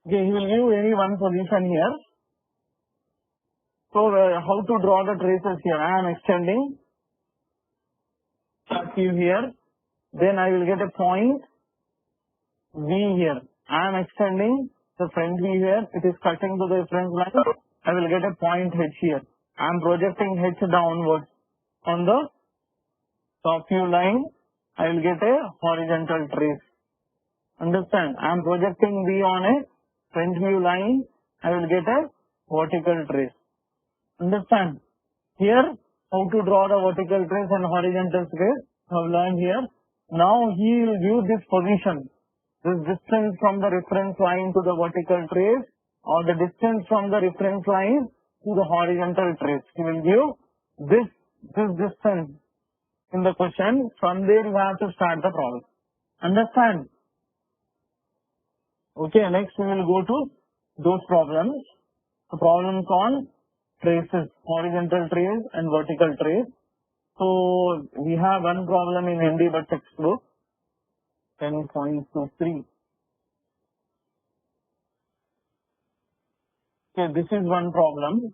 Okay, he will give any one position here. So how to draw the traces here? I am extending Q here. Then I will get a point V here. I am extending the front view here. It is cutting to the reference line. I will get a point H here. I am projecting H downwards on the top view line. I will get a horizontal trace. Understand? I am projecting V on a front view line. I will get a vertical trace. Understand? Here, how to draw the vertical trace and horizontal trace. I have learned here. Now he will view this position. This distance from the reference line to the vertical trace, or the distance from the reference line to the horizontal trace. He will give this distance in the question. From there you have to start the problem. Understand? Okay, next we will go to those problems. The problems on traces, horizontal trace and vertical trace. So we have one problem in Hindibat textbook, 10.23. Okay, this is one problem.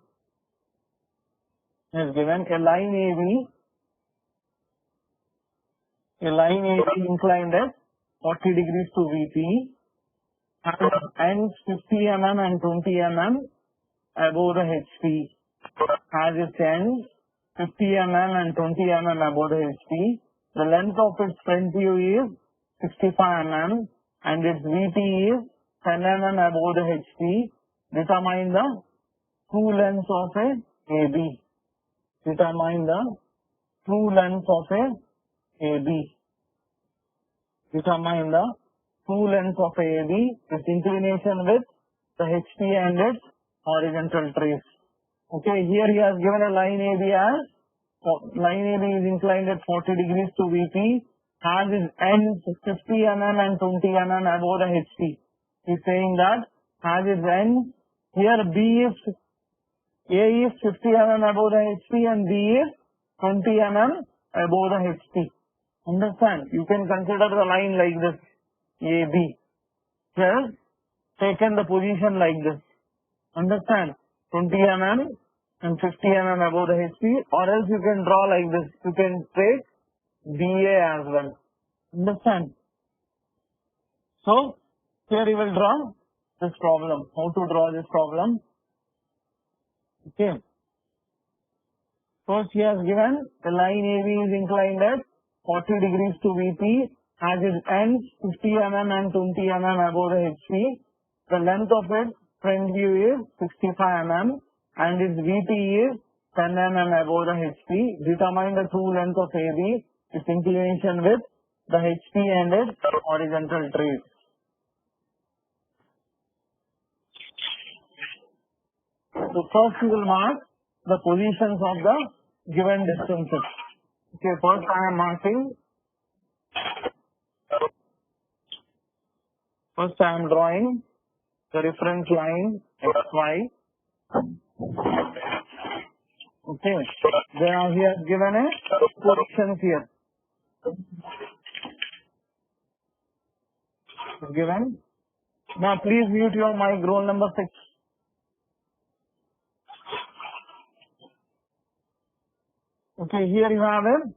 It is given a line AB inclined at 40 degrees to VP, and ends 50 mm and 20 mm above the HP. Has its ends 50 mm and 20 mm above the HP. The length of its front view is 65 mm and its VP is 10 mm above the HP. Determine the true length of a AB. Determine the true length of a AB. Determine the true length of a AB with inclination with the HP and its horizontal trace. Okay, here he has given a line AB as line AB is inclined at 40 degrees to VP, has its ends 50 mm and 20 mm above the HP. He is saying that has its ends, here B is A is 50 mm above the HP and B is 20 mm above the HP. Understand? You can consider the line like this, AB. Here, taken the position like this. Understand? 20 mm and 50 mm above the HP, or else you can draw like this. You can take BA as well. Understand? So, here you will draw this problem. How to draw this problem? Okay. First he has given the line AB is inclined at 40 degrees to VP, has its ends 50 mm and 20 mm above the HP. The length of its front view is 65 mm and its VP is 10 mm above the HP. Determine the true length of AB, its inclination with the HP and its horizontal trace. So first we will mark the positions of the given distances. Okay, first I am marking. First I am drawing the reference line XY. Okay, then he has given a positions here. Given. Now please mute your mic, roll number 6. Okay, here you have a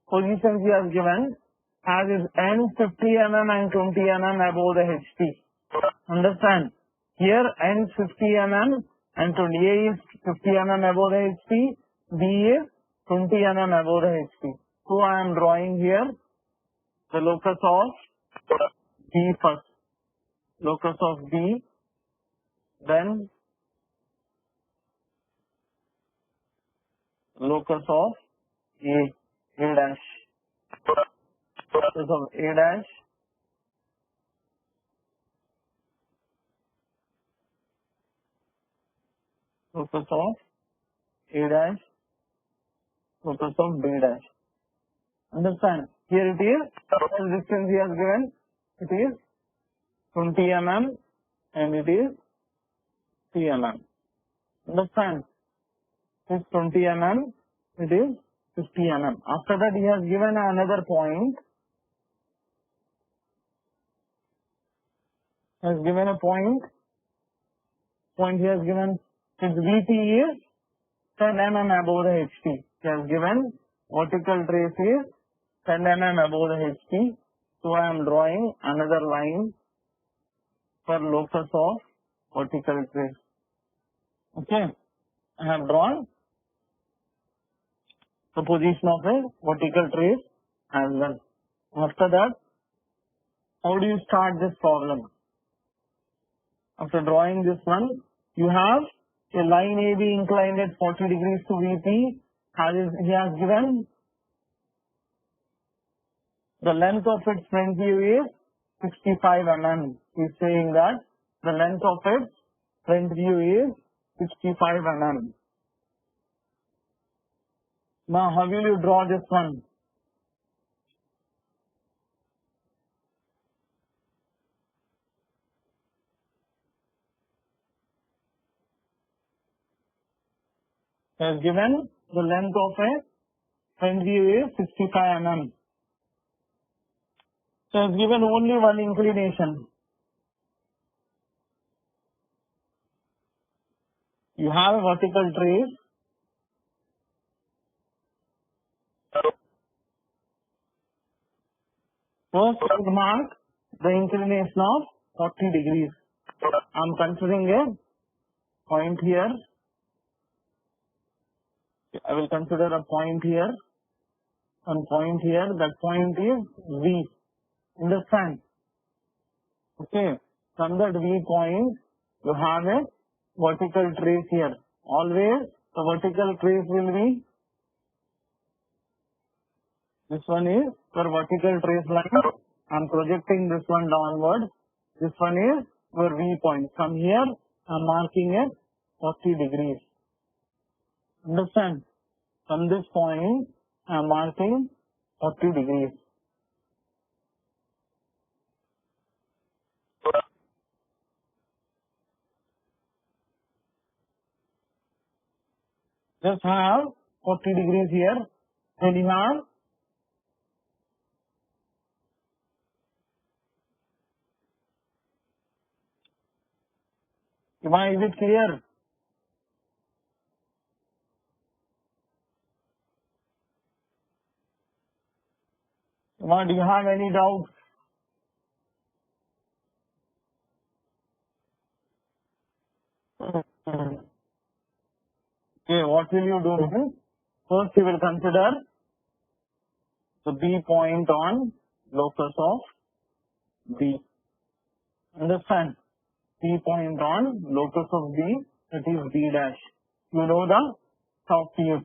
positions he has given. Has his ends 50 mm and 20 mm above the HP. Understand? Here ends 50 mm and 20 A is 50 mm above the HP. B is 20 mm above the HP. So I am drawing here the locus of B first. Locus of B, then locus of A dash. Locus of A dash. Locus of A dash. Locus of B dash. Understand? Here it is. The distance he has given. It is 20 mm and it is 3 mm. Understand? It is 20 mm. It is 50 mm. After that he has given another point. Has given a point point he has given its VT is 10 mm above the HT. He has given vertical trace is 10 mm above the HT. So I am drawing another line for locus of vertical trace. Okay, I have drawn the position of a vertical trace as well. After that, how do you start this problem? After drawing this one, you have a line AB inclined at 40 degrees to VP. He has given the length of its front view is 65 mm. He is saying that the length of its front view is 65 mm. Now, how will you draw this one? He has given the length of a front view is 65 mm. So, he has given only one inclination. You have a vertical trace. First, I will mark the inclination of 40 degrees. I am considering a point here. I will consider a point here and point here. That point is V. Understand? Okay. From that V point, you have a vertical trace here. Always the vertical trace will be, this one is your vertical trace line. I am projecting this one downward. This one is your V point. From here, I am marking it 40 degrees. Understand? From this point, I am marking 40 degrees. Just have 40 degrees here. Then you have is it clear? Do you have any doubt? Okay, what will you do? First, you will consider the B point on locus of B. Understand? B point on locus of B, that is B dash. You know the top view.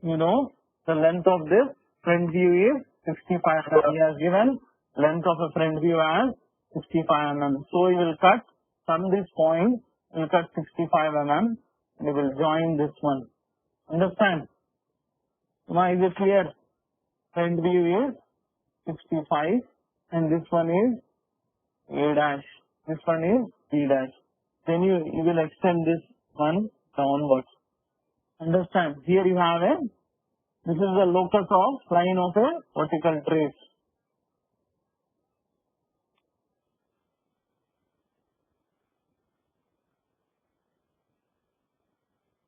You know the length of this front view is 65 mm. He has given length of a front view as 65 mm. So you will cut from this point, you will cut 65 mm and you will join this one. Understand? Now is it clear? Front view is 65 and this one is A dash. This one is B dash. Then you will extend this one downwards. Understand? Here you have this is the locus of line of a vertical trace.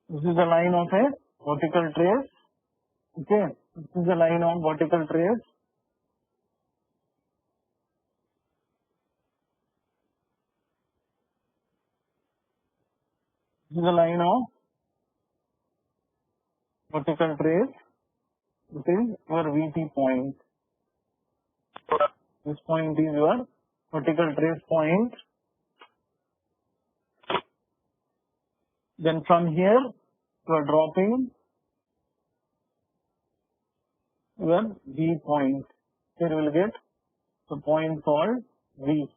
This is the line of a vertical trace. Okay. This is the line of vertical trace. This is the line of vertical trace. This is your VT point. This point is your vertical trace point. Then from here, you are dropping your V point. Here you will get the point called V.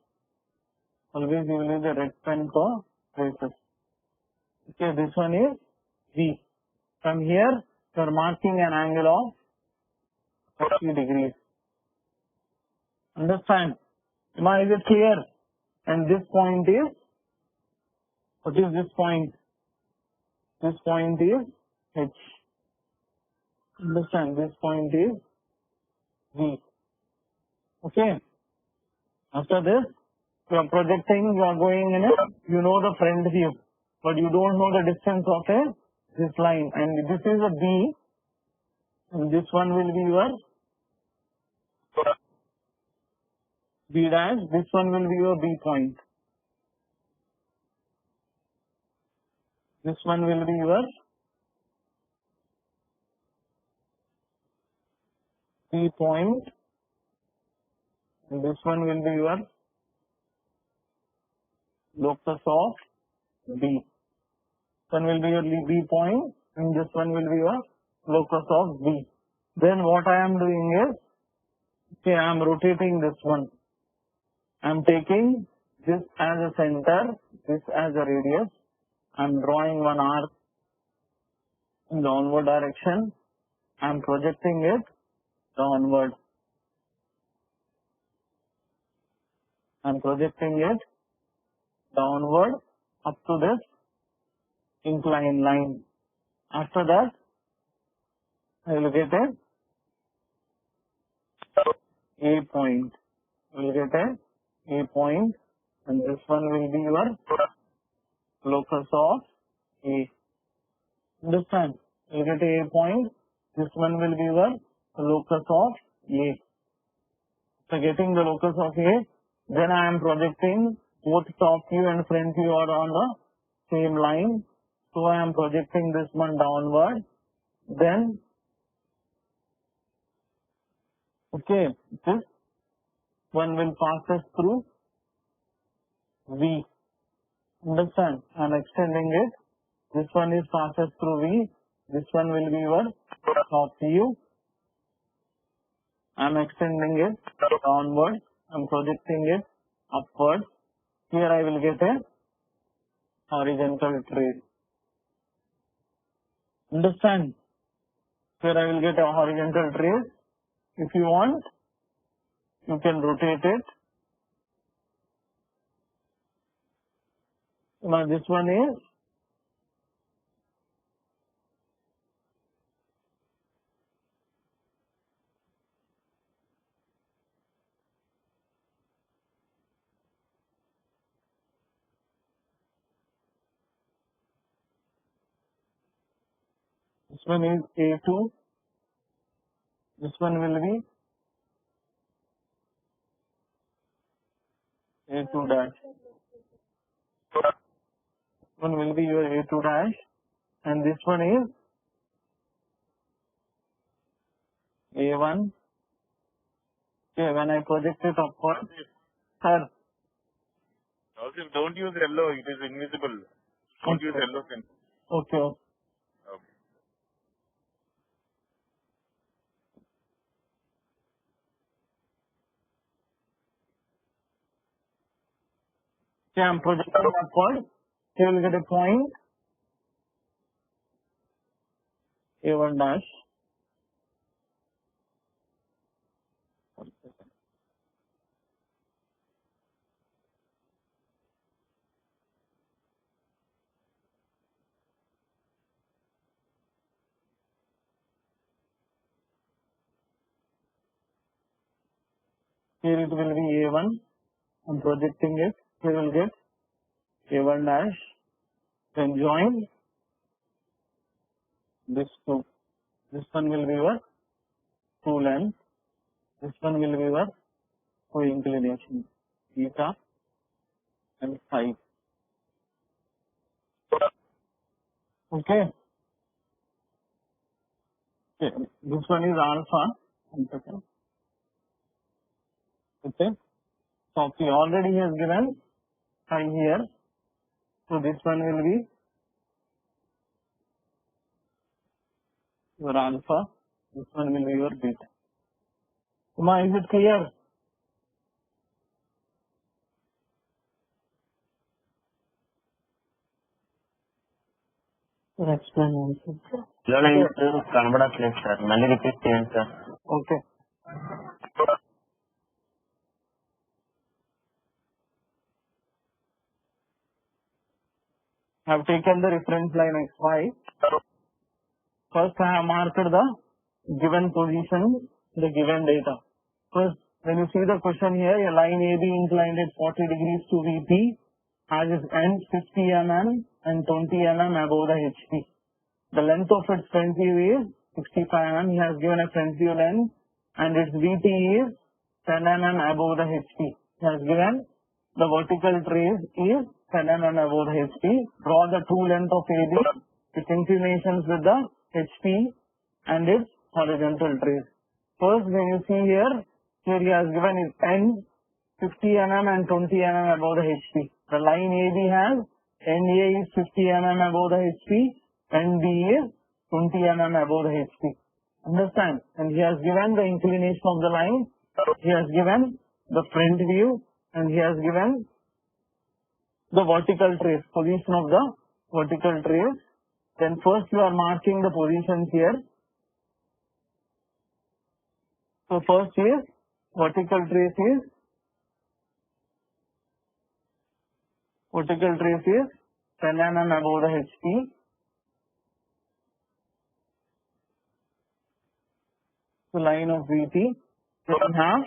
Always you will use the red pen for traces. Okay, this one is V. From here, you are marking an angle of 40 degrees. Understand? Now is it clear? And this point is, what is this point? This point is H. Understand? This point is V. Okay. After this, You are projecting, you are going in a, you know the front view, but you don't know the distance of this line. And this is a B, and this one will be your B dash, this one will be your B point. This one will be your B point, and this one will be your locus of B. One will be your B point, and this one will be your locus of B. Then what I am doing is, okay, I am rotating this one. I am taking this as a center, this as a radius. I am drawing one arc in the onward direction. I am projecting it downward. I am projecting it downward up to this inclined line. After that, I will get a point. I will get a point, and this one will be your locus of A. Understand? You get a point. This one will be your locus of A. So getting the locus of A, then I am projecting both top view and front view are on the same line. So I am projecting this one downward. Then, okay, this one will pass us through V. Understand? I am extending it. This one is passes through V. This one will be your top view. I am extending it downward. I am projecting it upward. Here I will get a horizontal trace. Understand? Here I will get a horizontal trace. If you want, you can rotate it. Now this one is A2. This one will be A2 dash. One will be your A2 dash, and this one is A1. Okay, when I project it upward, sir. Also, don't use yellow, it is invisible. Don't use yellow pen. Okay. Okay. Okay, I am projecting upward. You will get a point A1 dash. Here it will be A1. I am projecting it. You will get A1 dash. Then join this two. This one will be your two length. This one will be your two inclination. Theta and phi. Okay. Okay. This one is alpha. 1 second. Okay. So he already has given phi here. So this one will be your alpha. This one will be your beta. Uma, is it clear? Explain also. కనబడట్లేదు sir మళ్ళీ repeat చేయండి sir. Okay. I have taken the reference line XY. First I have marked the given position, the given data. First when you see the question here, a line AB inclined at 40 degrees to VP has its ends 50 mm and 20 mm above the HP. The length of its front view is 65 mm. He has given a front view length and its VT is 10 mm above the HP. He has given the vertical trace is 10 mm above the HP. Draw the true length of AB, its inclinations with the HP and its horizontal trace. First, when you see here he has given its end 50 mm and 20 mm above the HP. The line AB has end A is 50 mm above the HP, end B is 20 mm above the HP. Understand? And he has given the inclination of the line, he has given the front view, and he has given the vertical trace, position of the vertical trace. Then first you are marking the positions here. So first is vertical trace is 10 mm above the HP. The line of VT. Then we have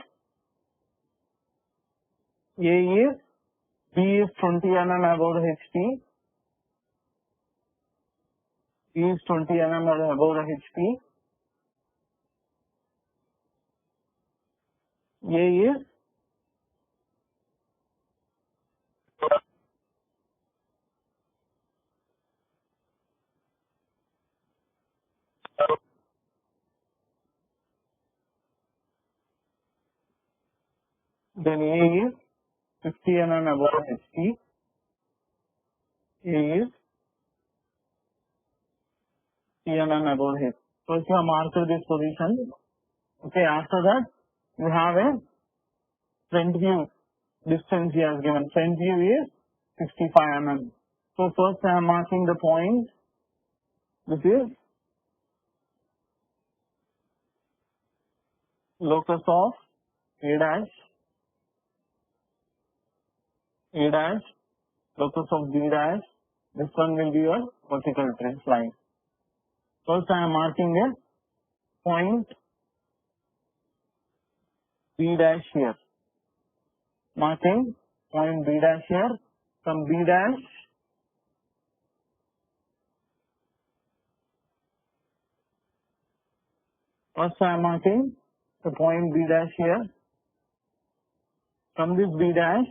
A is B is 20 mm above the HP. B is 20 mm above the HP. A is then A is 50 mm above the HP. A is 50 mm above the HP. So if you have marked this position, okay, after that you have a front view distance he has given. Front view is 65 mm. So first I am marking the point. This is locus of A dash, locus of B dash. This one will be your vertical trace line. First I am marking a point B dash here. Marking point B dash here. From B dash, first I am marking the point B dash here. From this B dash,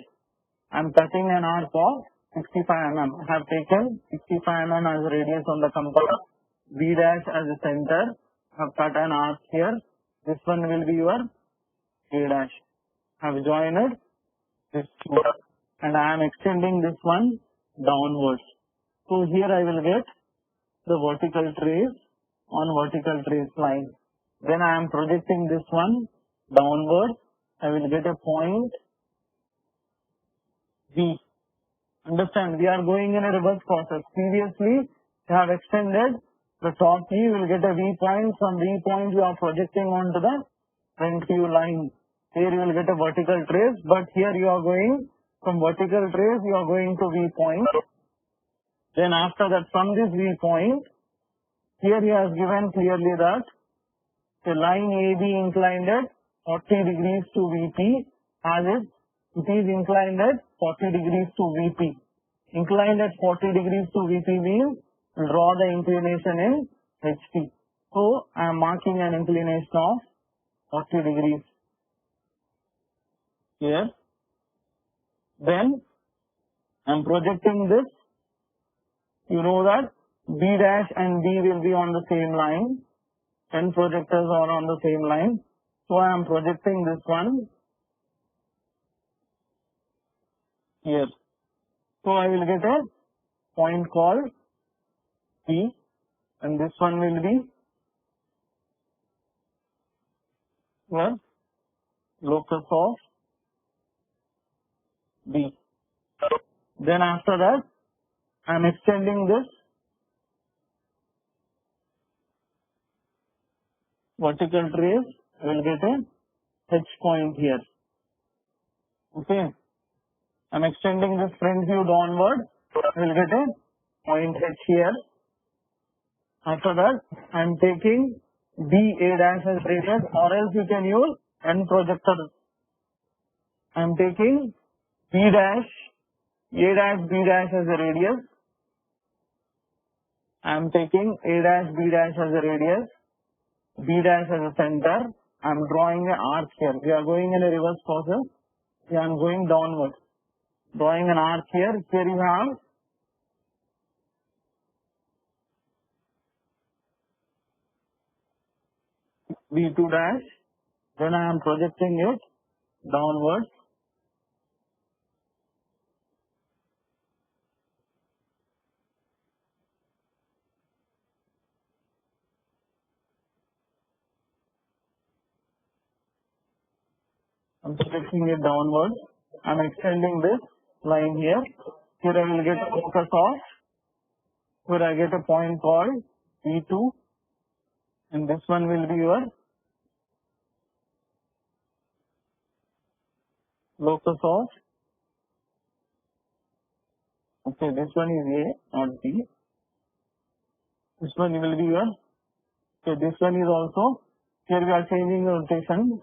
I am cutting an arc of 65 mm. I have taken 65 mm as radius on the compass. B dash as a center. I have cut an arc here. This one will be your A dash. I have joined this two and I am extending this one downwards. So here I will get the vertical trace on vertical trace line. Then I am projecting this one downwards. I will get a point B. Understand? We are going in a reverse process. Previously, you have extended the top view, you will get a V point. From V point, you are projecting onto the front view line. Here you will get a vertical trace, but here you are going from vertical trace, you are going to V point. Then after that, from this V point, here he has given clearly that the line AB inclined at 40 degrees to VP as it is inclined at 40 degrees to VP. Inclined at 40 degrees to VP means draw the inclination in HP. So I am marking an inclination of 40 degrees here. Then I am projecting this. You know that B dash and B will be on the same line. 10 projectors are on the same line. So I am projecting this one here. So I will get a point called P, and this one will be the locus of B. Then after that, I am extending this vertical trace. I will get a H point here. Okay. I am extending this front view downward. I will get a point H here. After that, I am taking B A dash as radius, or else you can use N projector I am taking B dash, A dash, B dash as a radius. I am taking A dash, B dash as a radius, B dash as a center. I am drawing an arc here. We are going in a reverse process. I am going downward. Drawing an arc here. Here you have B2 dash. Then I am projecting it downwards. I'm projecting it downwards. I'm extending this line here. Here I will get a focus of. Here I get a point called B2. And this one will be your locus of. Okay, this one is A, not B. This one will be your. Okay, this one is also. Here we are changing the rotation.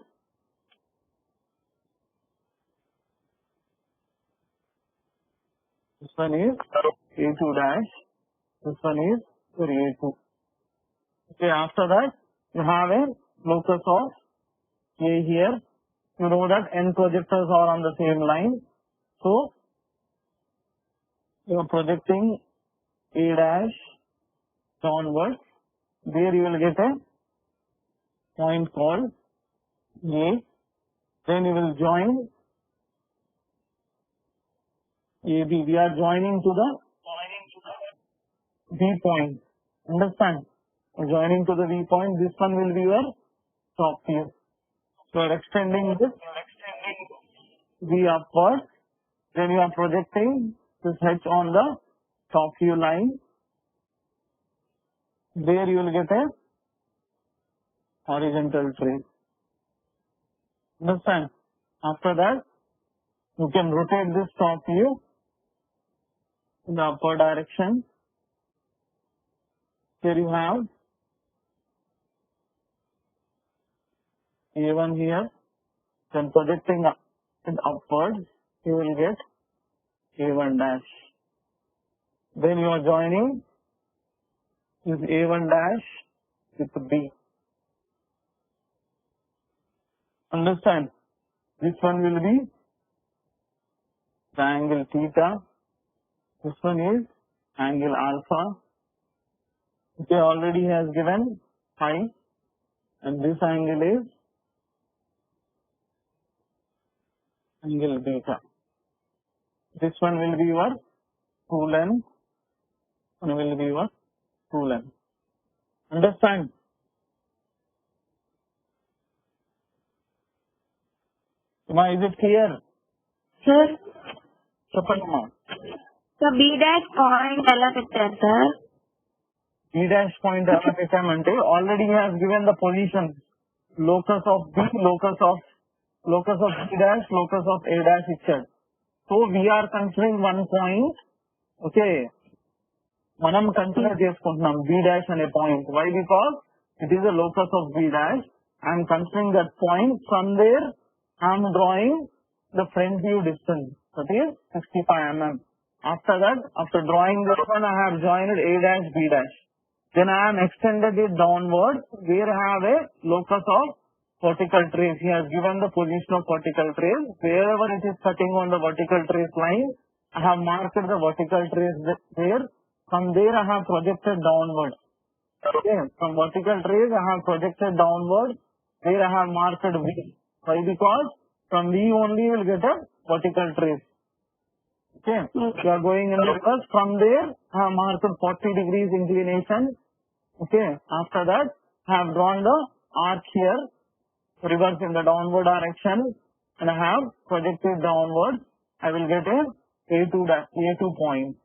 This one is A2 dash. This one is your A2. Okay, after that, you have a locus of A here. You know that N projectors are on the same line. So, you are projecting A dash downwards. There you will get a point called A. Then you will join AB. We are joining to the B point. Understand? Joining to the V point. This one will be your top view. So, you are extending this V upward. Then you are projecting this H on the top view line. There you will get a horizontal trace. Understand? After that, you can rotate this top view in the upward direction. Here you have A1 here. Then projecting it upward, you will get A1 dash. Then you are joining this A1 dash with B. Understand? This one will be the angle theta. This one is angle alpha. Okay, already has given phi. And this angle is angle beta. This one will be your true length. One will be your true length. Understand? Ma, is it clear? Sir, Chapalma. so B dash point ఎలా పెట్టారు sir? B dash point ఎలా పెట్టామంటే already has given the position. Locus of B, locus of B dash, locus of A dash itself. So we are considering one point. Okay. మనం consider చేసుకుంటున్నాం B dash అనే point. Why? Because it is a locus of B dash. I am considering that point. From there, I am drawing the front view distance. That is 65 mm. After that, after drawing this one, I have joined A dash, B dash. Then I am extended it downward. Where I have a locus of vertical trace. He has given the position of vertical trace. Wherever it is cutting on the vertical trace line, I have marked the vertical trace there. From there, I have projected downward. Okay. From vertical trace, I have projected downward. There I have marked V. Why? Because from V only you will get a vertical trace. Okay. You are going in reverse. From there, I have marked 40 degrees inclination. Okay. After that, I have drawn the arc here. Reverse in the downward direction. And I have projected downward. I will get a A2 point.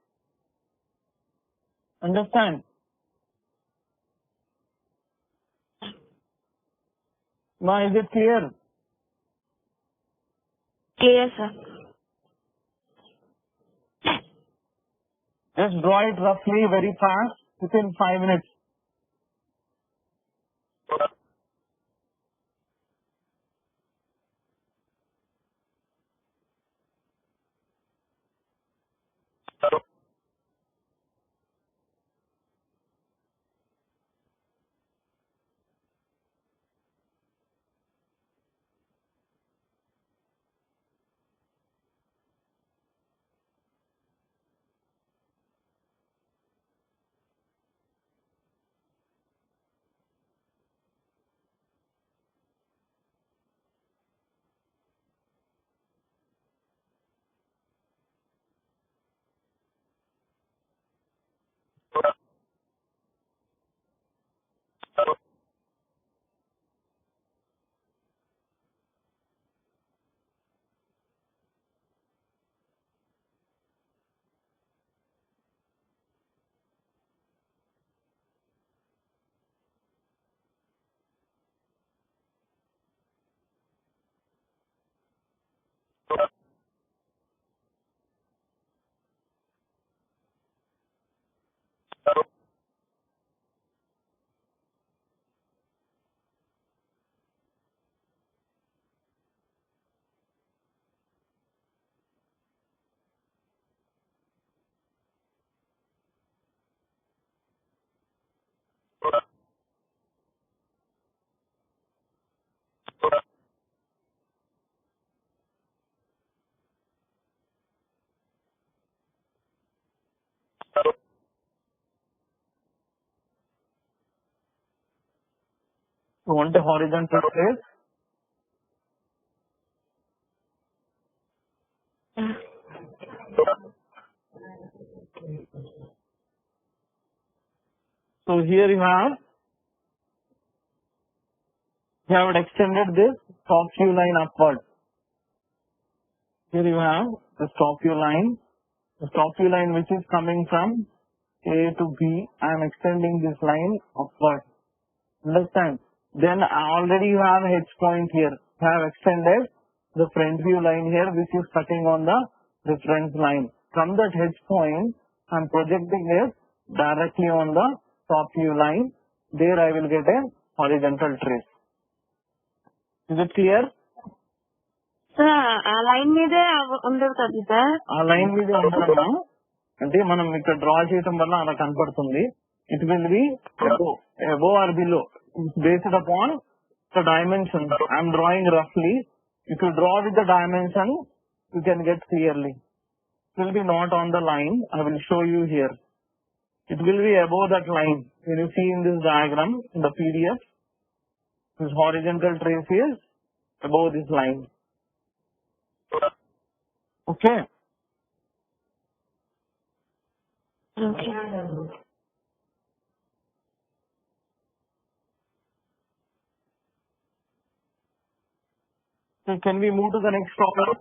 Understand? Ma, is it clear? Clear, sir. Just draw it roughly, very fast, within 5 minutes. You want a horizontal trace? So here you have extended this top view line upward. Here you have the top view line. The top view line which is coming from A to B. I am extending this line upward. Understand? Then already you have H point here. I have extended the front view line here which is cutting on the reference line. From that H point, I am projecting it directly on the top view line. There I will get a horizontal trace. Is it clear? Sir ఆ line మీదే ఉండదు కదా sir. ఆ line మీద ఉండడం అంటే మనం ఇక్కడ డ్రా చేయడం వల్ల అలా కనపడుతుంది. It will be above or below based upon the dimensions. I am drawing roughly. If you draw with the dimension, you can get clearly. It will be not on the line. I will show you here. It will be above that line. When you see in this diagram in the PDF, this horizontal trace is above this line. Okay. Okay. So can we move to the next problem?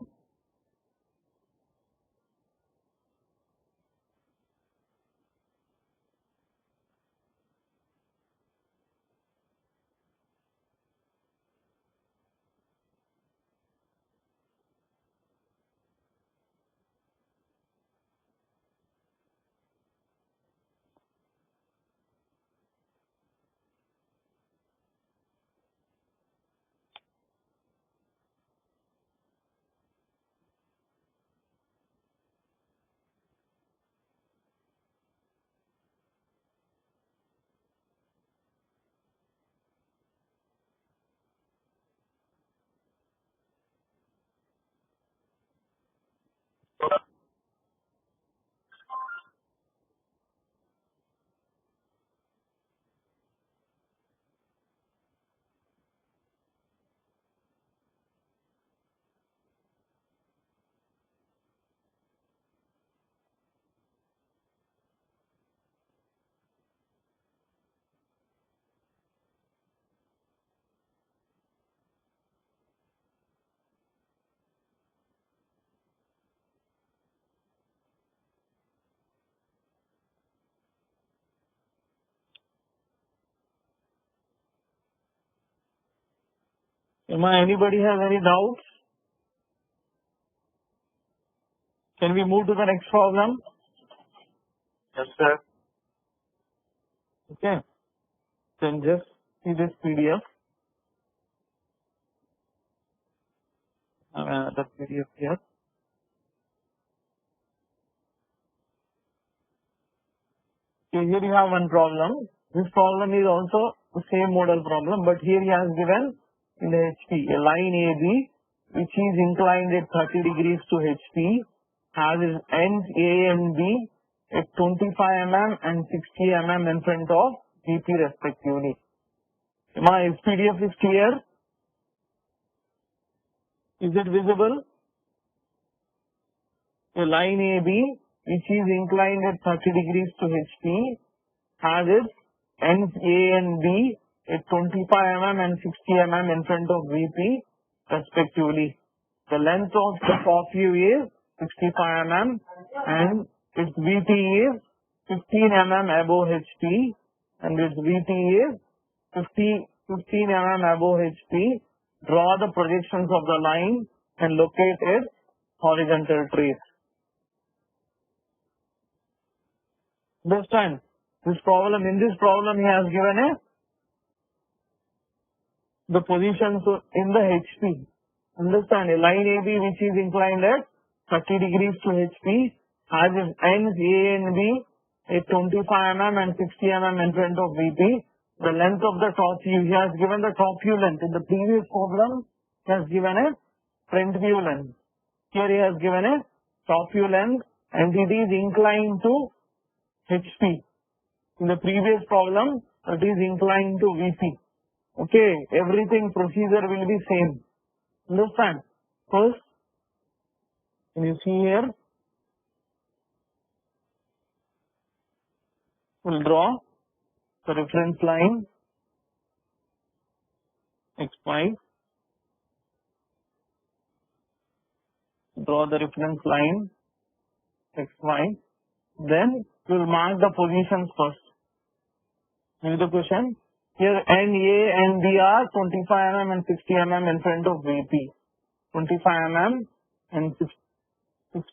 Anybody has any doubts? Can we move to the next problem? Yes, sir. Okay. Then just see this PDF. The PDF here. Okay, here you have one problem. This problem is also the same model problem, but here he has given in the HP a line AB which is inclined at 30 degrees to HP, has its ends A and B at 25 mm and 60 mm in front of VP respectively. My PDF is clear? Is it visible? A line AB which is inclined at 30 degrees to HP, has its ends A and B at 25 mm and 60 mm in front of VP respectively. The length of the top view is 65 mm and its VP is 15 mm above HP and its VP is 15 mm above HP. Draw the projections of the line and locate its horizontal trace. Understand? In this problem he has given the positions in the HP. Understand? A line AB which is inclined at 30 degrees to HP has its ends A and B at 25 mm and 60 mm in front of VP. The length of the top view, he has given the top view length. In the previous problem, he has given a front view length. Here he has given a top view length and it is inclined to HP. In the previous problem, it is inclined to VP. Okay, everything procedure will be same. Understand? First, can you see here? We'll draw the reference line x5. Draw the reference line x5. Then we'll mark the positions first. Here's the question. Here N, A and B are 25 mm and 60 mm in front of VP. 25 mm and 60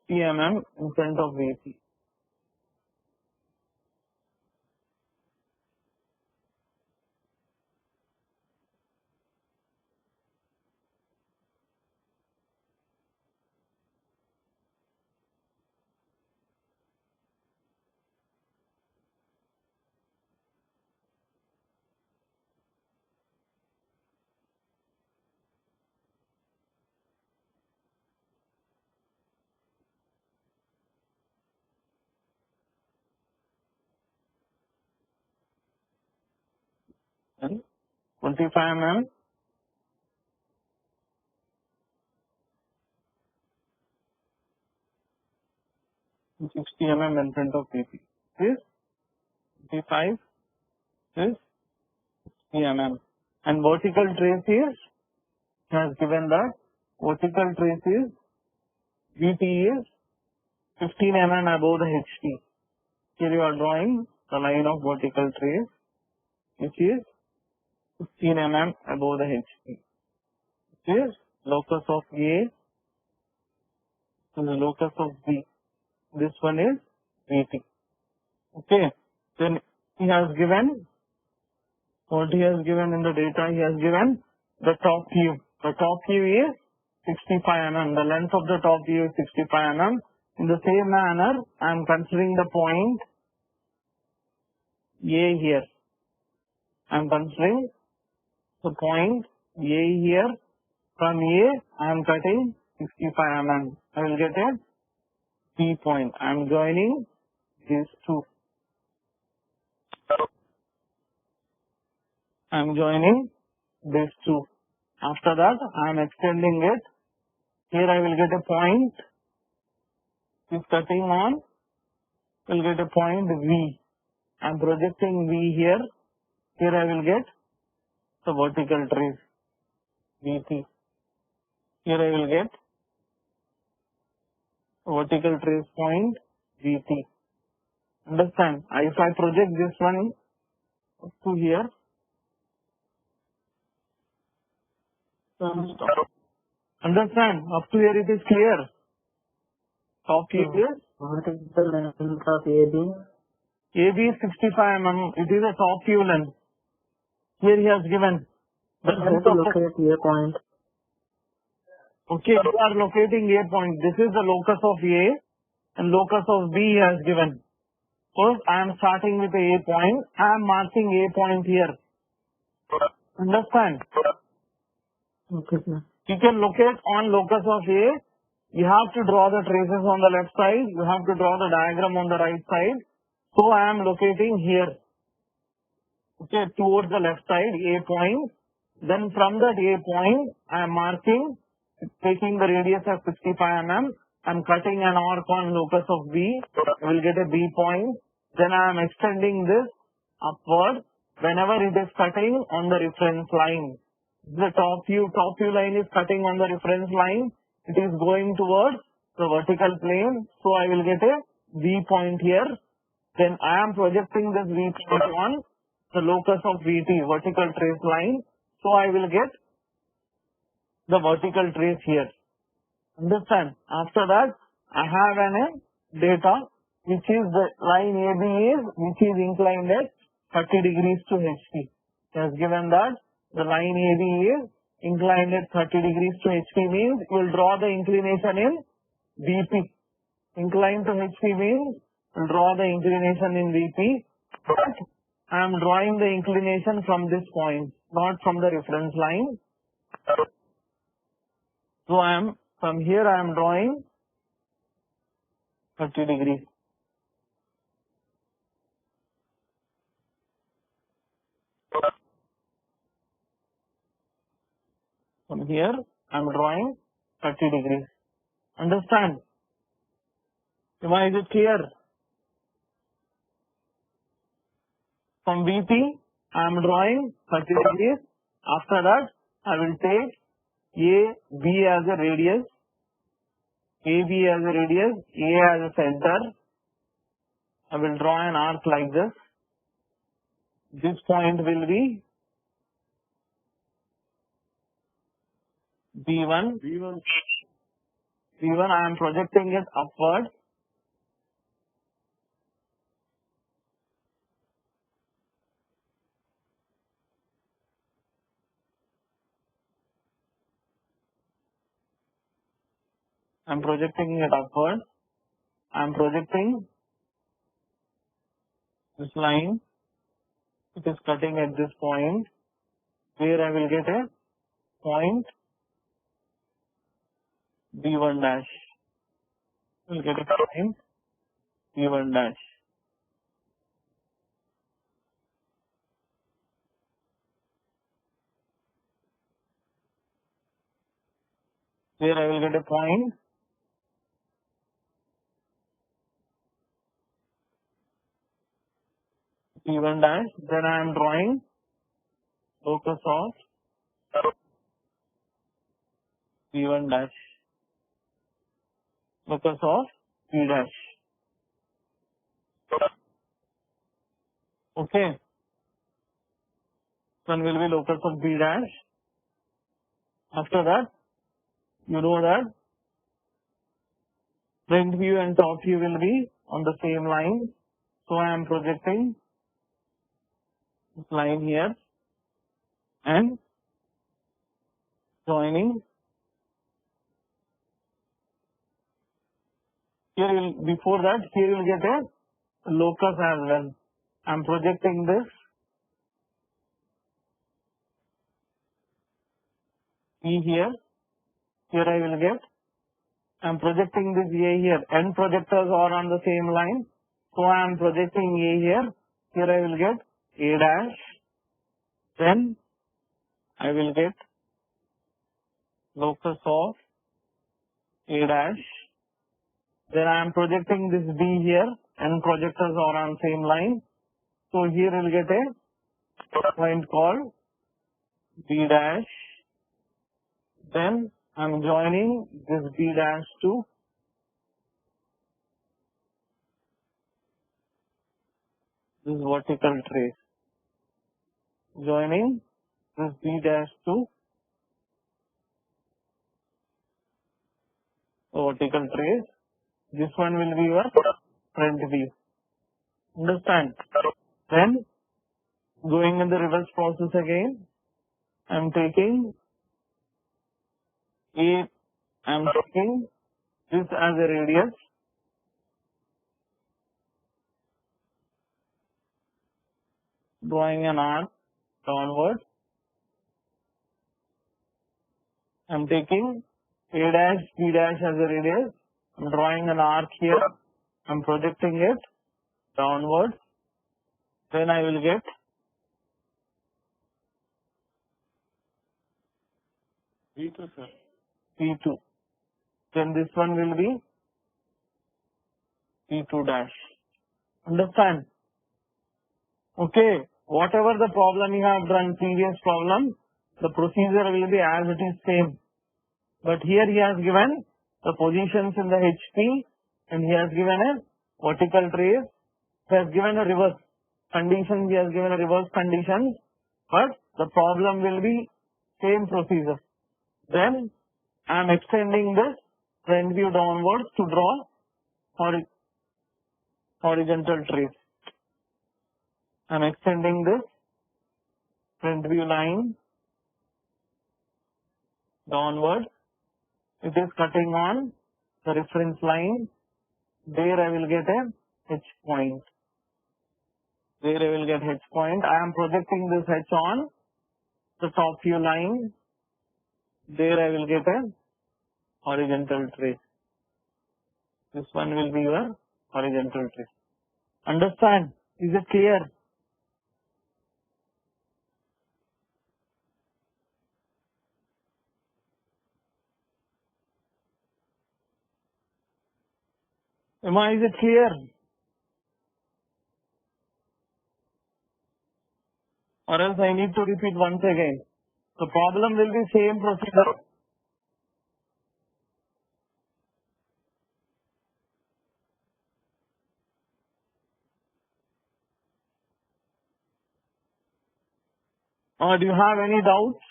mm in front of VP. And 25 mm and 60 mm in front of VP. This 25 is 60 mm. And vertical trace is, has given that vertical trace is VT is 15 mm above the HT. Here you are drawing the line of vertical trace which is 15 mm above the HT. This is locus of A and the locus of B. This one is VT. Okay. Then he has given, what he has given in the data, he has given the top view. The top view is 65 mm. The length of the top view is 65 mm. In the same manner, I am considering the point A here. I am considering the point A here. From A, I am cutting 65 mm. I will get a B point. I am joining these two. I am joining these two. After that, I am extending it. Here I will get a point. This cutting on will get a point V. I am projecting V here. Here I will get the vertical trace VT. Here I will get vertical trace point VT. Understand? If I project this one up to here, understand? Up to here it is clear. Top view is? What is the length of AB? AB is 65 mm. It is a top view length. Here he has given the length of locate A point. Okay, you are locating A point. This is the locus of A and locus of B he has given. First, I am starting with A point. I am marking A point here. Understand? Okay, sir. You can locate on locus of A. You have to draw the traces on the left side. You have to draw the diagram on the right side. So I am locating here. Okay, towards the left side, A point. Then from that A point, I am marking, taking the radius as 65 mm. I am cutting an arc on locus of B. I will get a B point. Then I am extending this upward whenever it is cutting on the reference line. The top view line is cutting on the reference line. It is going towards the vertical plane. So I will get a V point here. Then I am projecting this V point on the locus of VT, vertical trace line. So I will get the vertical trace here. Understand? After that, I have an data which is the line AB is, which is inclined at 30 degrees to HT. It has given that the line AB is inclined at 30 degrees to HT means you will draw the inclination in VP. Inclined to HT means you will draw the inclination in VP. But I am drawing the inclination from this point, not from the reference line. So from here I am drawing 30 degrees. here I am drawing 30 degrees. Understand? Why is it clear? From VP I am drawing 30 degrees. After that I will take AB as a radius, AB as a radius, A as a center. I will draw an arc like this. This point will be B1. B1 I am projecting it upward. I am projecting it upward. I am projecting this line. It is cutting at this point where I will get a point B1 dash. I will get a point B1 dash. Here I will get a point B1 dash. Then I am drawing locus of B1 dash. Locus of B dash. Okay. One will be locus of B dash. After that, you know that front view and top view will be on the same line. So I am projecting this line here and joining. Here before that, here you will get a locus as well. I am projecting this E here. Here I will get. I am projecting this A here. End projectors are on the same line. So I am projecting A here. Here I will get A dash. Then I will get locus of A dash. Then I am projecting this B here. End projectors are on same line. So here I will get a point called B dash. Then I am joining this B dash to this vertical trace. Joining this B dash to the vertical trace. This one will be your front view. Understand? Then going in the reverse process again, I am taking I am taking this as a radius. Drawing an arc downward. I am taking A dash, B dash as a radius. I am drawing an arc here. I am projecting it downward. Then I will get B2, sir. P2. Then this one will be P2 dash. Understand? Okay. Whatever the problem you have done previous problem, the procedure will be as it is same. But here he has given the positions in the HP and he has given a vertical trace. He has given a reverse condition. He has given a reverse condition. But the problem will be same procedure. Then I am extending this front view downwards to draw horizontal trace. I am extending this front view line downward. It is cutting on the reference line. There I will get a H point. There I will get H point. I am projecting this H on the top view line. There I will get a horizontal trace. This one will be your horizontal trace. Understand? Is it clear? Emma, is it clear? Or else I need to repeat once again. The problem will be same procedure. Do you have any doubts?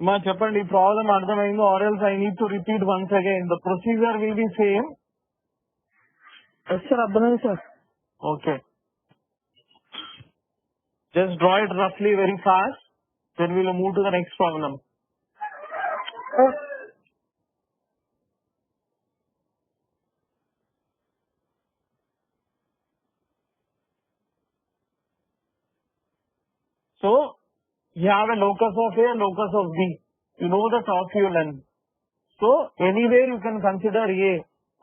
Ma చెప్పండి problem అర్థమైందో or else I need to repeat once again. The procedure will be same. Yes sir, అర్థమైంది sir. Okay. Just draw it roughly very fast. Then we will move to the next problem. So you have a locus of A and locus of B. You know the top view length. So anywhere you can consider A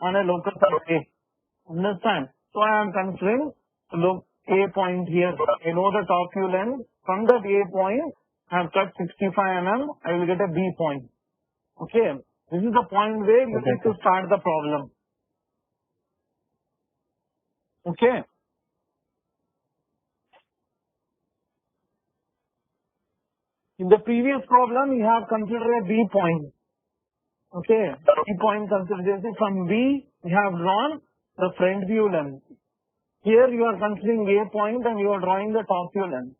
on a locus of A. Understand? So I am considering A point here. I know the top view length. From that A point, I have cut 65 mm. I will get a B point. Okay. This is the point where you need to start the problem. Okay. In the previous problem, you have considered a B point. Okay. B point considered from B, you have drawn the front view length. Here you are considering A point and you are drawing the top view length.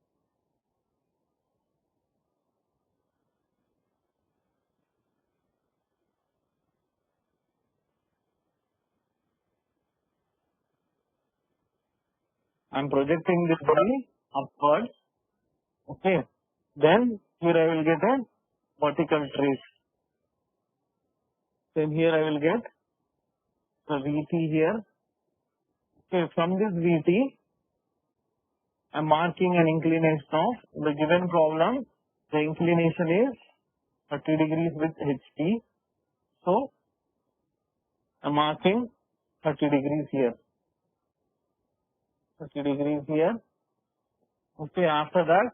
I am projecting this body upwards. Okay. Then here I will get a vertical trace. Then here I will get the VT here. Okay. From this VT, I am marking an inclination of the given problem. The inclination is 30 degrees with HT. So I am marking 30 degrees here. 30 degrees here. Okay. After that,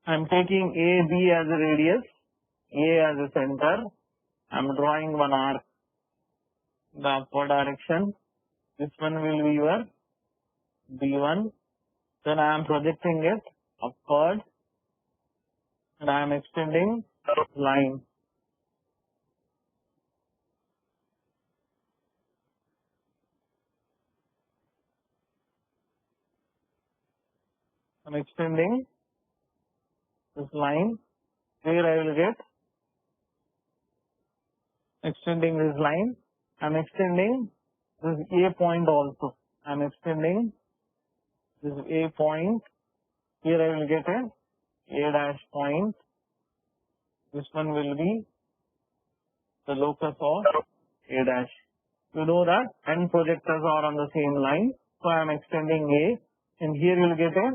I am taking AB as a radius, A as a center. I am drawing one arc in the upward direction. This one will be your B1. Then I am projecting it upward and I am extending line. I am extending this line. Here I will get extending this line. I am extending this A point also. I am extending this A point. Here I will get a A dash point. This one will be the locus of A dash. You know that n projectors are on the same line. So I am extending A and here you will get a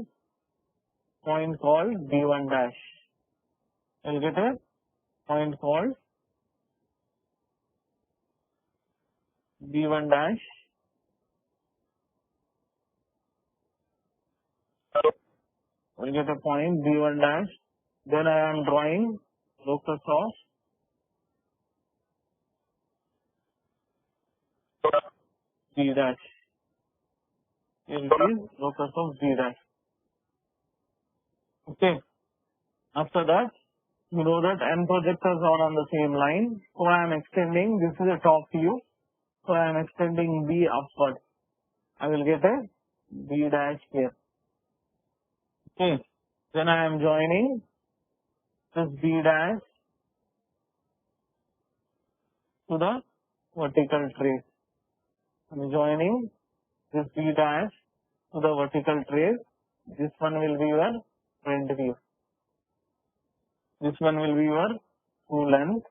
point called B1 dash. You will get a point called B1 dash. We get a point B1 dash. Then I am drawing locus of B dash. Here it is locus of B dash. Okay. After that, you know that n projectors are on the same line. So I am extending. This is a top view. So I am extending B upward. I will get a B dash here. Okay. Then I am joining this B dash to the vertical trace. I am joining this B dash to the vertical trace. This one will be your front view. This one will be your full length.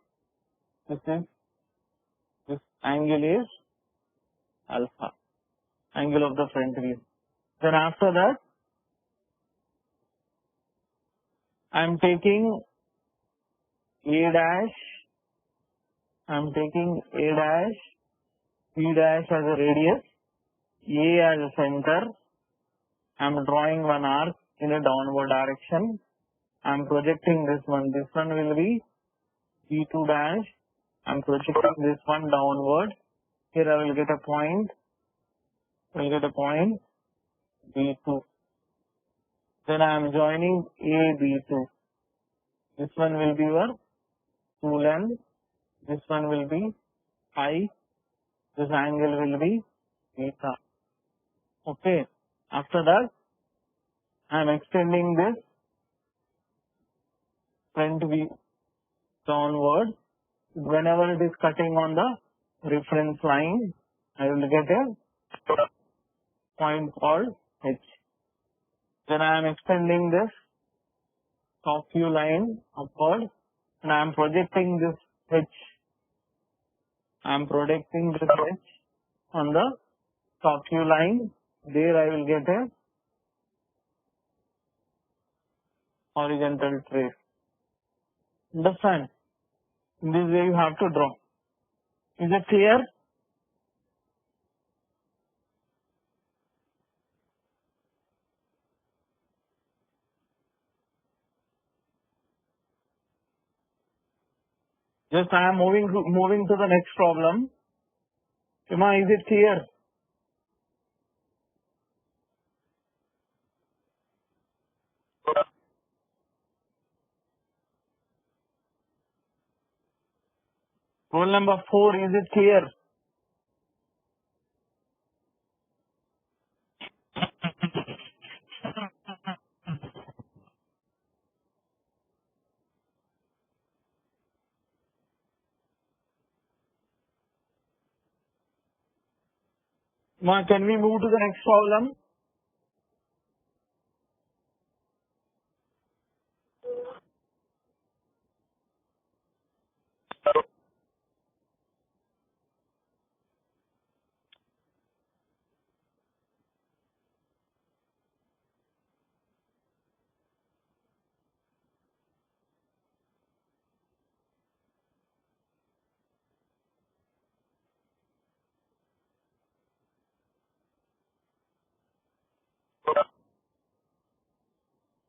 This angle is alpha, angle of the front view. Then after that, I am taking A dash, I am taking A dash, B dash as a radius. A as a center. I am drawing one arc in a downward direction. I am projecting this one. This one will be B2 dash. I am projecting this one downward. Here I will get a point. B2. Then I am joining A, B2. This one will be your 2 length. This one will be phi. This angle will be theta. Okay. After that, I am extending this front view downward. Whenever it is cutting on the reference line, I will get a point called H. Then I am extending this top view line upward, and I am projecting this H. I am projecting this H on the top view line. There I will get a horizontal trace. Understand? In this way you have to draw. Is it clear? Just I am moving to the next problem. Ima, is it clear? Rule number 4, is it clear? Ima, can we move to the next problem?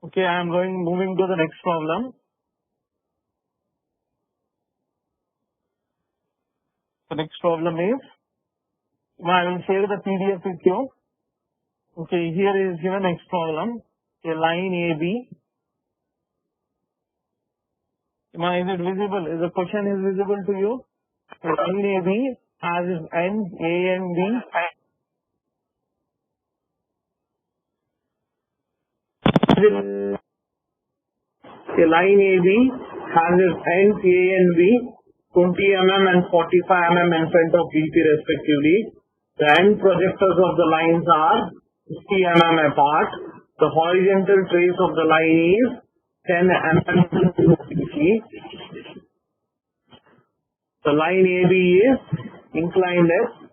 Okay, I am moving to the next problem. The next problem is, I will share the PDF with you. Okay, here is given next problem. A line AB. Is it visible? Is the question is visible to you? A line AB has its ends A and B. A line AB has its ends A and B, 20 mm and 45 mm in front of VP respectively. The end projectors of the lines are 50 mm apart. The horizontal trace of the line is 10 mm to VP. The line AB is inclined as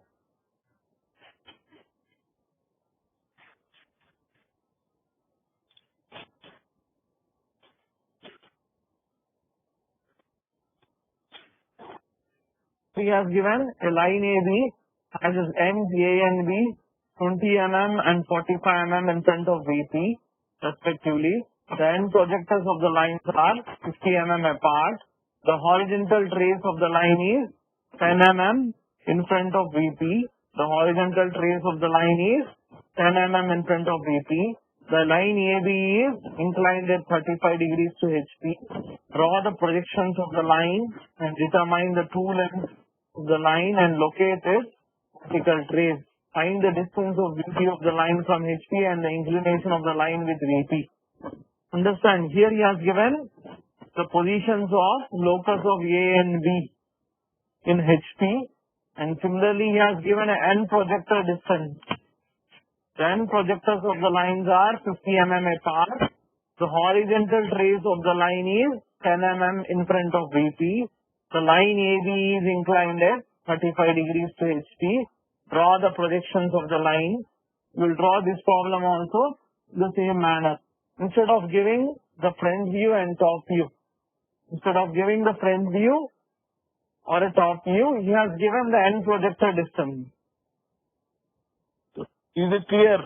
he has given a line AB has its ends A and B 20 mm and 45 mm in front of VP respectively. The end projectors of the lines are 50 mm apart. The horizontal trace of the line is 10 mm in front of VP. The horizontal trace of the line is 10 mm in front of VP. The line AB is inclined at 35 degrees to HP. Draw the projections of the line and determine the two lengths of the line and locate its vertical trace. Find the distance of VP of the line from HP and the inclination of the line with VP. Understand? Here he has given the positions of locus of A and B in HP, and similarly he has given an end projector distance. The end projectors of the lines are 50 mm apart. The horizontal trace of the line is 10 mm in front of VP. The line AB is inclined at 35 degrees to HP. Draw the projections of the line. We will draw this problem also in the same manner. Instead of giving the front view and top view, instead of giving the front view or a top view, he has given the end projector distance. Is it clear?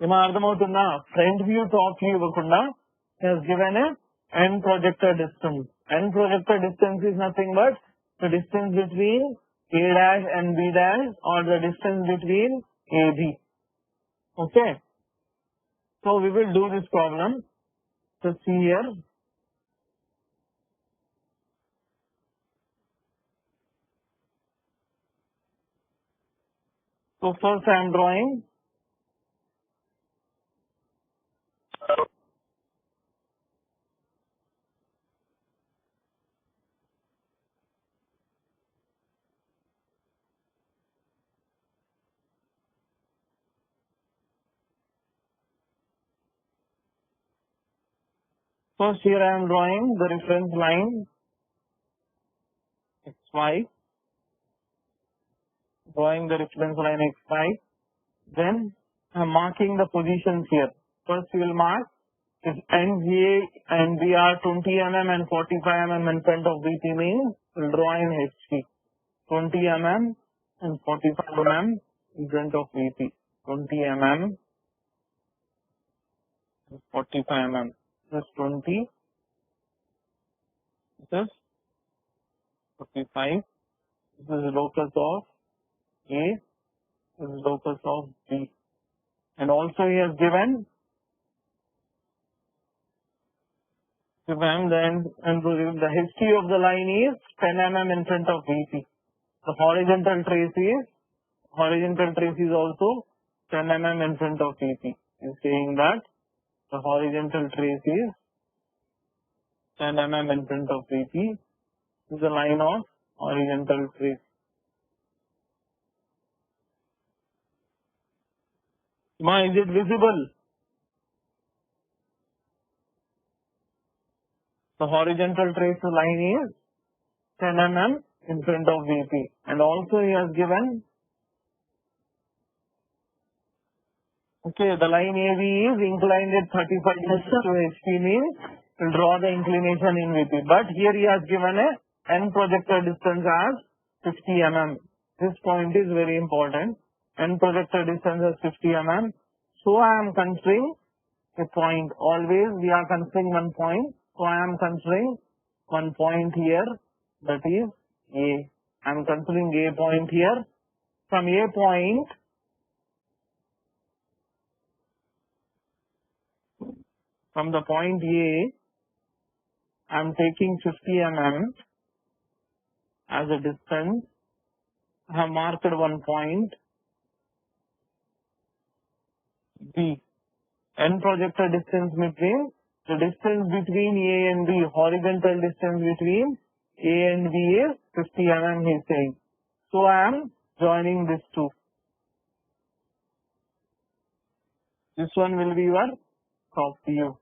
ఏమో అర్థమవుతుందా? Front view top view ఇవ్వకుండా has given a end projector distance. End projector distance is nothing but the distance between A dash and B dash, or the distance between AB. Okay. So we will do this problem. So see here. So first I am drawing First here I am drawing the reference line XY, drawing the reference line XY. Then I am marking the positions here. First we will mark if NGA and B are 20 mm and 45 mm in front of VP means we will draw in HT. 20 mm and 45 mm in front of VP. 20 mm and 45 mm. This 20, this is 45, this is locus of A, this is locus of B. And also he has given the history of the line is 10 mm in front of VP. The horizontal trace is also 10 mm in front of VP. He is saying that the horizontal trace is 10 mm in front of VP. This is the line of horizontal trace. Is it visible? The horizontal trace line is 10 mm in front of VP. And also he has given, okay, the line AB is inclined at 35 degrees to HP means we'll draw the inclination in VP. But here he has given a end projector distance as 50 mm. This point is very important. End projector distance as 50 mm. So I am considering a point. Always we are considering one point. So I am considering one point here, that is A. I am considering A point here. From A point, from the point A, I am taking 50 mm as a distance. I have marked one point B. End projector distance between the distance between A and B, horizontal distance between A and B is 50 mm, he is saying. So I am joining these two. This one will be your top view.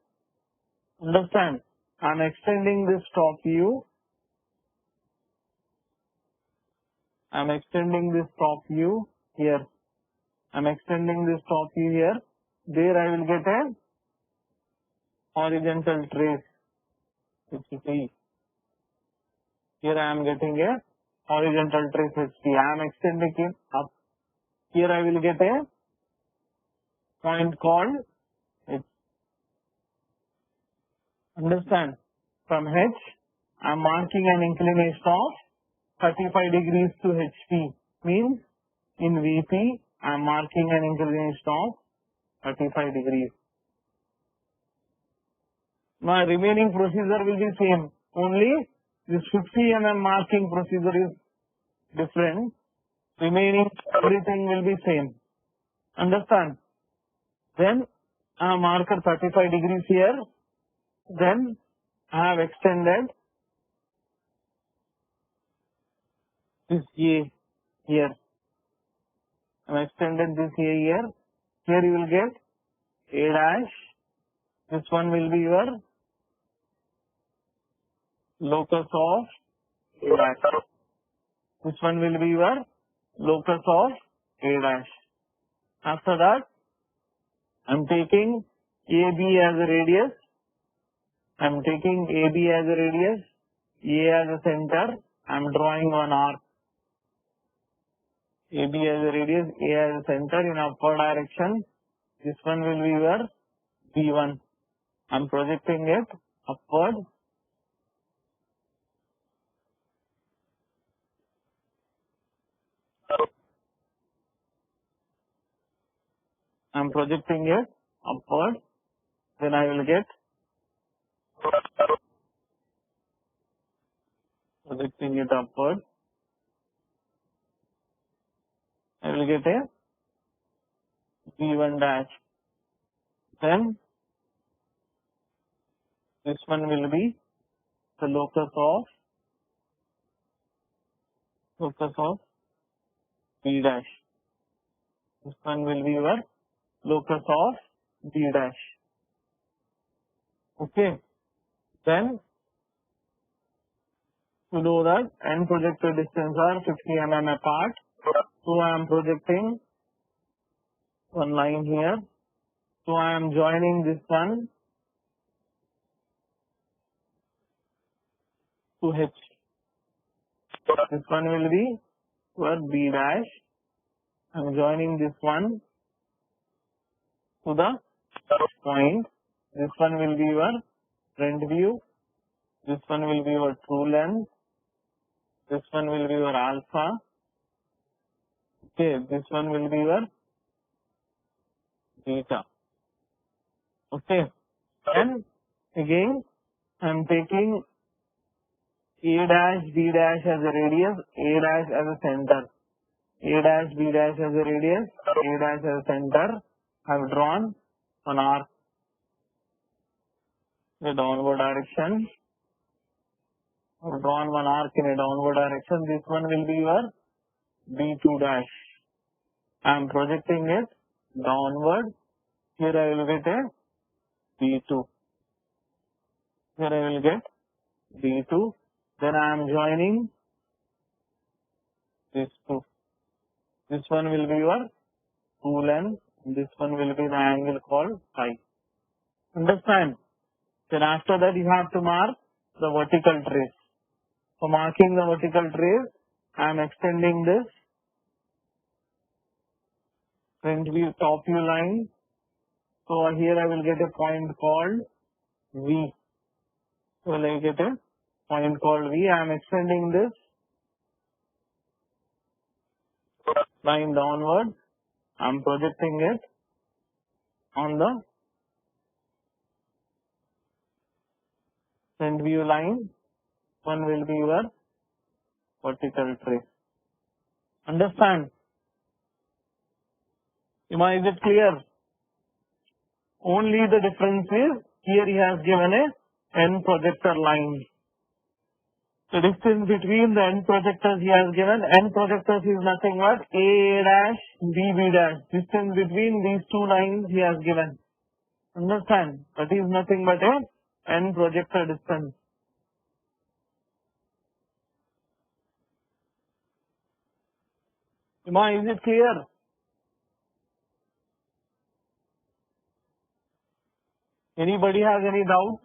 Understand? I am extending this top view. I am extending this top view here. I am extending this top view here. There I will get a horizontal trace. Here I am getting a horizontal trace HP. I am extending it up. Here I will get a point called H. Understand? From H, I am marking an inclination of 35 degrees to HP. Means in VP, I am marking an inclination of 35 degrees. My remaining procedure will be same. Only this 50 mm marking procedure is different. Remaining everything will be same. Understand? Then I have marked 35 degrees here. Then I have extended this A here. I have extended this A here. Here you will get A dash. This one will be your locus of A dash. This one will be your locus of A dash. After that, I am taking AB as a radius. I am taking AB as a radius, A as a center. I am drawing one arc. AB as a radius, A as a center in upward direction. This one will be your B1. I'm projecting it upward. I'm projecting it upward. Then I will get projecting it upward. I will get a B1 dash. Then this one will be the locus of B dash. This one will be your locus of B dash. Okay. Then to know that end projected distance are 50 mm apart. So I am projecting one line here. So I am joining this one to H. This one will be your B dash. I am joining this one to the point. This one will be your front view. This one will be your true length. This one will be your alpha. Okay, this one will be your beta. Okay, and again I am taking A dash B dash as a radius, A dash as a center. A dash B dash as a radius, A dash as a center. I have drawn an arc in a downward direction. I have drawn one arc in a downward direction. This one will be your B2 dash. I am projecting it downward. Here I will get a B2. Here I will get B2. Then I am joining these two. This one will be your true length. This one will be the angle called phi. Understand? Then after that you have to mark the vertical trace. For marking the vertical trace, I am extending this front view top view line. So here I will get a point called V. So I will get a point called V. I am extending this line downward. I am projecting it on the front view line. One will be your vertical trace. Understand? Is it clear? Only the difference is here he has given a end projector line. The distance between the end projectors he has given, end projectors is nothing but A dash, B dash. Distance between these two lines he has given. Understand? That is nothing but a end projector distance. Is it clear? Anybody has any doubt?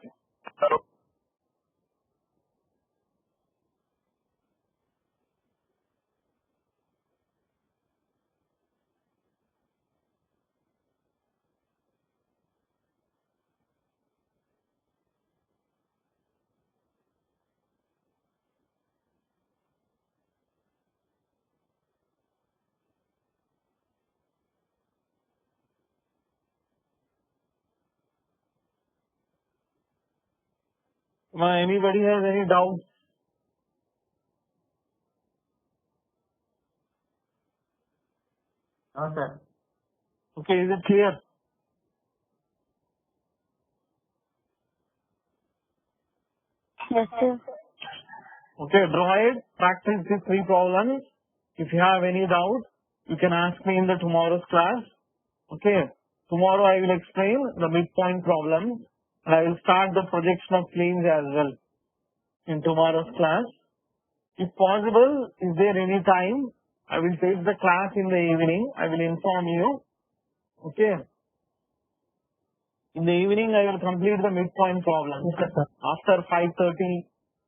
Anybody has any doubt? Okay. Okay, is it clear? Yes, sir. Okay, draw it, practice these three problems. If you have any doubt, you can ask me in the tomorrow's class. Okay, tomorrow I will explain the midpoint problem and I will start the projection of planes as well in tomorrow's class. If possible, is there any time, I will take the class in the evening. I will inform you. Okay. In the evening, I will complete the midpoint problem. Okay, after 5:30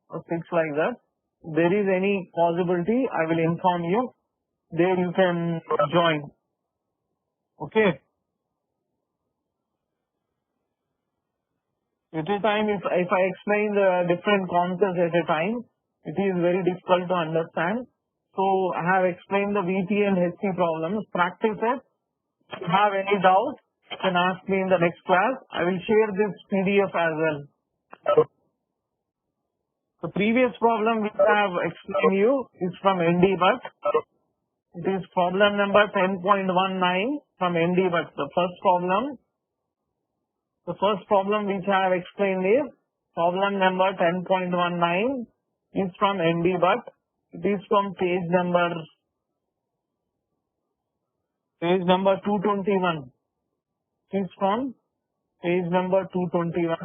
or 6 like that. If there is any possibility, I will inform you. There you can join. Okay. At a time, if I explain the different concepts at a time, it is very difficult to understand. So I have explained the VT and HT problems. Practice it. If you have any doubt, you can ask me in the next class. I will share this PDF as well. The previous problem which I have explained you is from ND Bhatt. It is problem number 10.19 from ND Bhatt. The first problem which I have explained is problem number 10.19 is from ND Bhatt. It is from page number 221. It is from page number 221,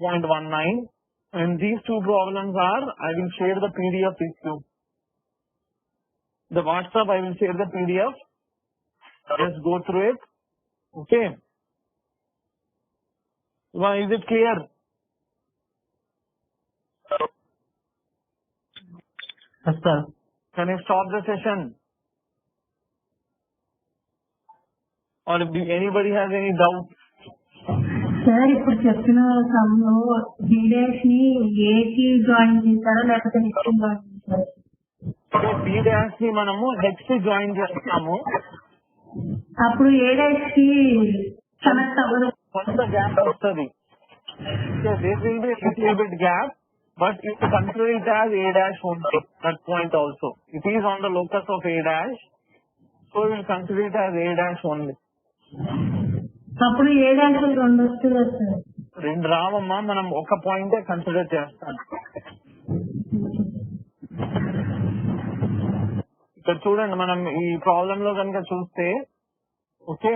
10.19. And these two problems are, I will share the PDF with you. The WhatsApp, I will share the PDF. Just go through it. Okay. Why is it clear? Yes, sir. Can I stop the session? Or if anybody has any doubt? Sir ఇప్పుడు చెప్పిన సమ్లో B dash ని ఏ కి join చేస్తారా లేకపోతే H కి join చేస్తారా? B dash ని మనము హెచ్ కి జాయిన్ చేస్తాము. అప్పుడు ఏ డాష్ కి కనెక్ట్ అవ్వదు. కొంత గ్యాప్ వస్తుంది. There will be a little bit gap, but you consider it as A dash only. That point also. It is on the locus of A dash, so we will consider it as A dash only. అప్పుడు ఏ dash రెండు వస్తుంది sir. రెండు రావమ్మా, మనం ఒక పాయింటే consider చేస్తాం. ఇక్కడ చూడండి, మనం ఈ ప్రాబ్లం లో కనుక చూస్తే, ఓకే,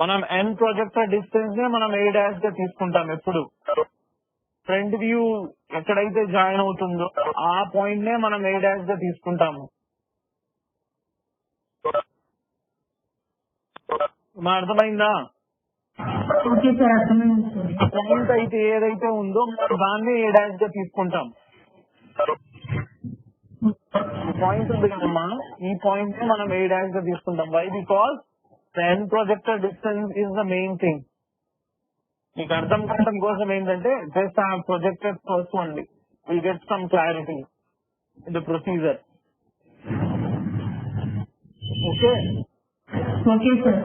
మనం ఎన్ ప్రొజెక్టర్ డిస్టెన్స్ నే మనం ఏ డాష్ గా తీసుకుంటాం ఎప్పుడు. ఫ్రంట్ వ్యూ ఎక్కడైతే జాయిన్ అవుతుందో ఆ పాయింట్ నే మనం ఏ డాష్ గా తీసుకుంటాము. మా అర్థమైందా? ఓకే సార్, అర్థమైంది సార్. పాయింట్ అయితే ఏదైతే ఉందో మనం దాన్ని ఏ డాష్ గా తీసుకుంటాం. ఈ పాయింట్ ఉంది కదమ్మా, ఈ పాయింట్ ని మనం ఏ డాష్ గా తీసుకుంటాం. Why? Because the end projector distance is the main thing. మీకు అర్థం కావడం కోసం ఏంటంటే just I have projected first only. We'll get some clarity in the procedure. Okay? Okay sir.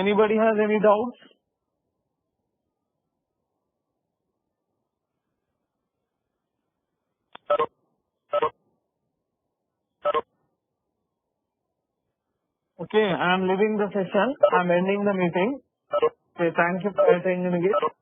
Anybody has any doubts? Okay, I am leaving the session. I am ending the meeting. Okay, thank you for attending it.